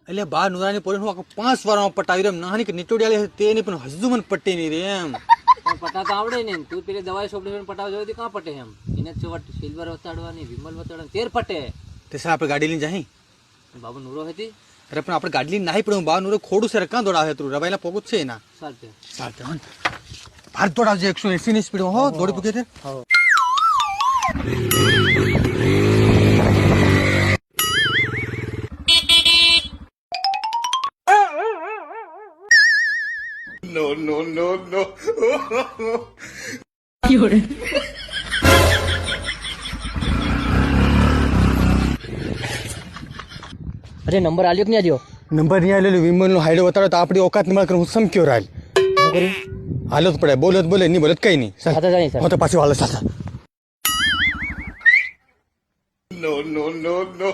એટલે બા નુરાની પોલીસ હું 5 વારમાં પટાવી રહ્યો નાની કે નીટોડિયાળી તેની પણ હજુ મને પટ્ટી નહીં રે એમ પટાતા આવડે ને તું પેલી દવાઈ સોપડી પટાવ જોઈ કાં પટે એમ એને ચોવટ સિલ્વર વતાડવાની વિમલ વતાડવાની તેર પટે તે સા આપણે ગાડી લઈને જાય બાબુ નૂરો હતી અરે પણ આપણે ગાડી લઈને નાહી પડ્યું બા નુરો ખોડું છે કાં દોડાવે તું રવાઈલા પોગું છે એના સાચે સાચે ભાર દોડાવજે 180 ની સ્પીડ હો દોડી પૂગે છે No, no, no, no. અરે નંબર આલ્યો કે નહીં આલ્યો નંબર નહીં આવેલો વિમલ નો હાઈડો બતાડો તો આપણી ઓકાત નિમાળ કરું હું સમક્યો રાલ હાલો જ પડે બોલો બોલે નહીં બોલે કઈ નહીં સાથે જાય સર તો પાછી હાલો સાથે No, no, no, no.